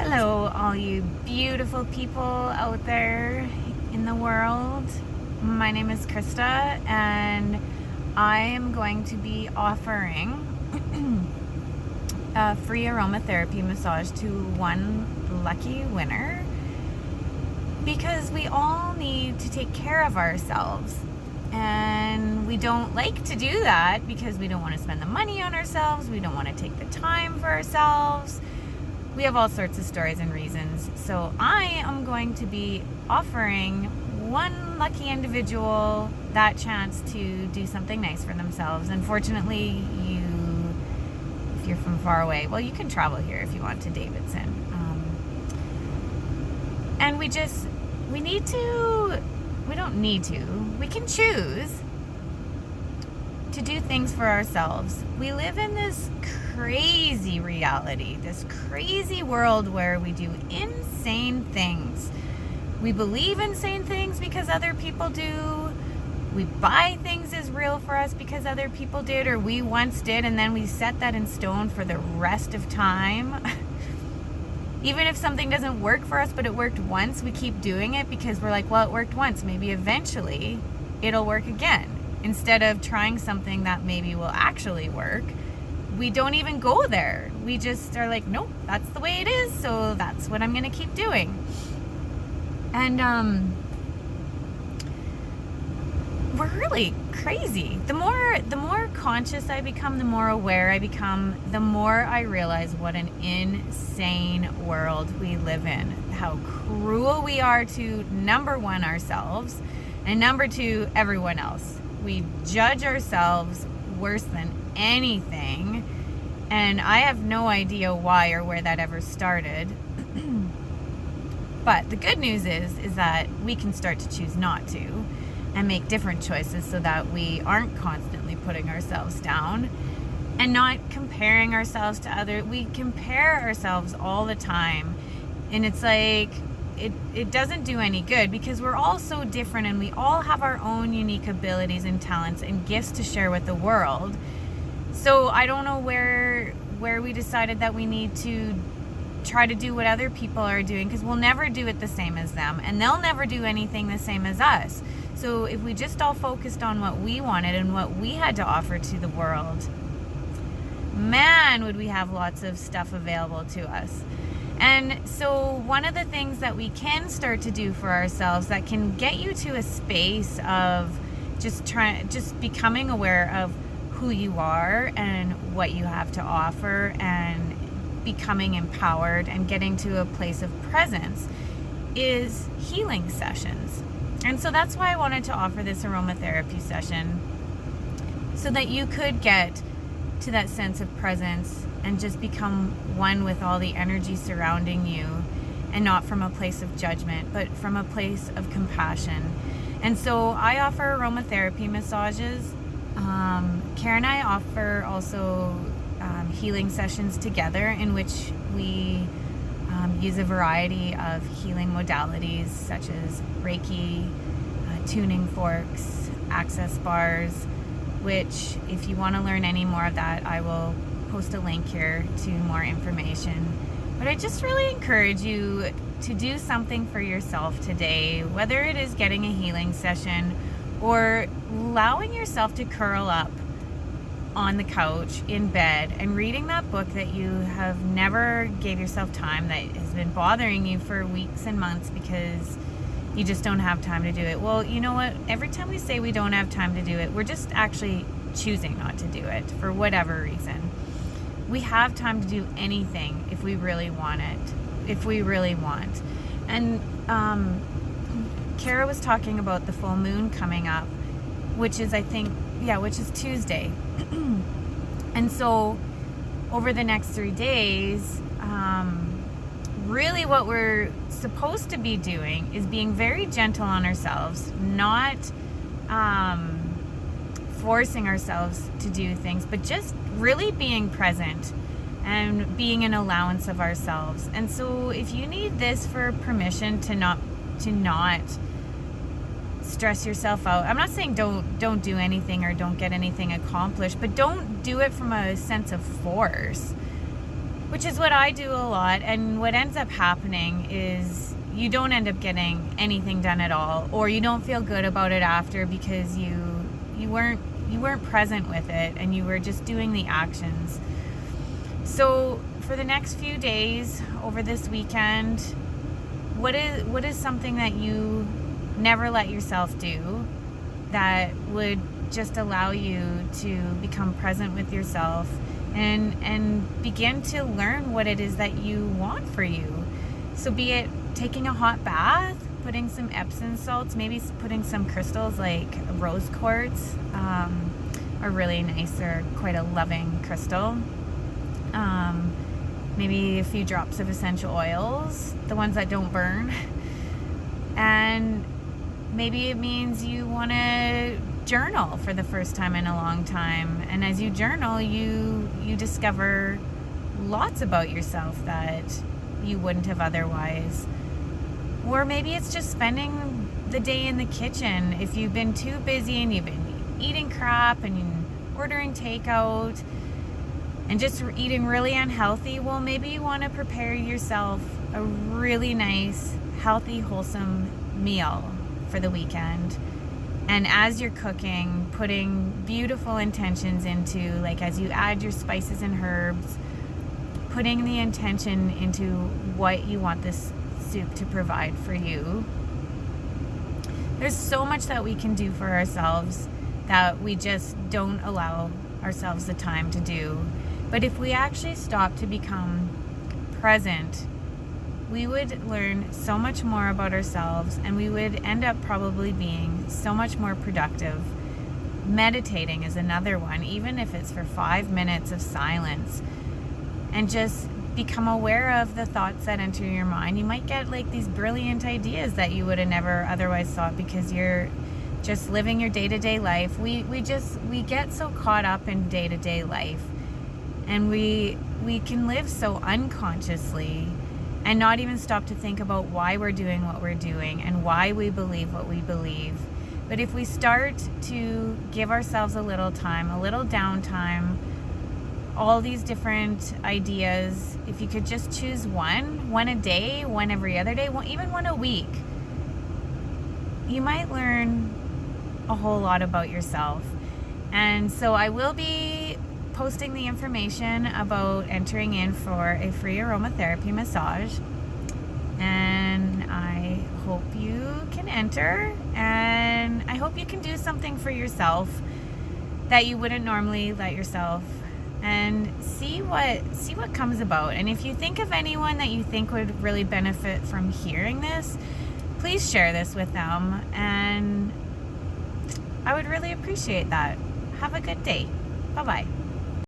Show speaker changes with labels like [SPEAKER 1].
[SPEAKER 1] Hello, all you beautiful people out there in the world. My name is Krista, and I am going to be offering a free aromatherapy massage to one lucky winner, because we all need to take care of ourselves, and we don't like to do that because we don't want to spend the money on ourselves, we don't want to take the time for ourselves. We have all sorts of stories and reasons. So I am going to be offering one lucky individual that chance to do something nice for themselves. Unfortunately, if you're from far away, well, you can travel here if you want to Davidson. And we can choose to do things for ourselves. We live in this crazy reality, this crazy world where we do insane things. We believe insane things because other people do. We buy things as real for us because other people did, or we once did, and then we set that in stone for the rest of time. Even if something doesn't work for us, but it worked once, we keep doing it because we're like, well, it worked once. Maybe eventually it'll work again. Instead of trying something that maybe will actually work, we don't even go there. We just are like, nope, that's the way it is, so that's what I'm going to keep doing. And we're really crazy. The more conscious I become, the more aware I become, the more I realize what an insane world we live in. How cruel we are to, number one, ourselves, and number two, everyone else. We judge ourselves worse than anything, and I have no idea why or where that ever started. But the good news is that we can start to choose not to and make different choices so that we aren't constantly putting ourselves down and not comparing ourselves to others. We compare ourselves all the time, and it's like it doesn't do any good, because we're all so different and we all have our own unique abilities and talents and gifts to share with the world. So I don't know where we decided that we need to try to do what other people are doing, because we'll never do it the same as them, and they'll never do anything the same as us. So if we just all focused on what we wanted and what we had to offer to the world, man, would we have lots of stuff available to us. And so one of the things that we can start to do for ourselves that can get you to a space of just becoming aware of who you are and what you have to offer, and becoming empowered and getting to a place of presence, is healing sessions. And so that's why I wanted to offer this aromatherapy session, so that you could get to that sense of presence and just become one with all the energy surrounding you, and not from a place of judgment, but from a place of compassion. And so I offer aromatherapy massages. Kara and I offer also healing sessions together, in which we use a variety of healing modalities such as Reiki, tuning forks, access bars, which, if you want to learn any more of that, I will post a link here to more information. But I just really encourage you to do something for yourself today, whether it is getting a healing session or allowing yourself to curl up on the couch in bed and reading that book that you have never gave yourself time, that has been bothering you for weeks and months because you just don't have time to do it. Well, you know what? Every time we say we don't have time to do it, we're just actually choosing not to do it for whatever reason. We have time to do anything if we really want it, if we really want. And Kara was talking about the full moon coming up, which is, which is Tuesday. And so over the next 3 days, really what we're supposed to be doing is being very gentle on ourselves, not forcing ourselves to do things, but just really being present and being an allowance of ourselves. And so if you need this for permission to not stress yourself out, I'm not saying don't do anything or don't get anything accomplished, but don't do it from a sense of force. which is what I do a lot. And what ends up happening is you don't end up getting anything done at all, or you don't feel good about it after because you weren't present with it and you were just doing the actions. So for the next few days over this weekend, what is something that you never let yourself do that would just allow you to become present with yourself and begin to learn what it is that you want for you? So be it taking a hot bath, putting some Epsom salts, maybe putting some crystals like rose quartz, are really nice. They're quite a loving crystal. Maybe a few drops of essential oils, the ones that don't burn. And maybe it means you want to journal for the first time in a long time. And as you journal, you discover lots about yourself that you wouldn't have otherwise. Or maybe it's just spending the day in the kitchen. If you've been too busy and you've been eating crap and ordering takeout and just eating really unhealthy, well, maybe you want to prepare yourself a really nice, healthy, wholesome meal for the weekend. And as you're cooking, putting beautiful intentions into, like as you add your spices and herbs, putting the intention into what you want this soup to provide for you. There's so much that we can do for ourselves that we just don't allow ourselves the time to do. But if we actually stop to become present, we would learn so much more about ourselves, and we would end up probably being so much more productive. Meditating is another one, even if it's for 5 minutes of silence, and just become aware of the thoughts that enter your mind. You might get like these brilliant ideas that you would have never otherwise thought because you're just living your day-to-day life. We get so caught up in day-to-day life, and we can live so unconsciously and not even stop to think about why we're doing what we're doing and why we believe what we believe. But if we start to give ourselves a little time, a little downtime, all these different ideas, if you could just choose one a day, one every other day, even one a week, you might learn a whole lot about yourself. And so I will be posting the information about entering in for a free aromatherapy massage, and I hope you can enter, and I hope you can do something for yourself that you wouldn't normally let yourself, and see what comes about. And if you think of anyone that you think would really benefit from hearing this, please share this with them, and I would really appreciate that. Have a good day. Bye-bye.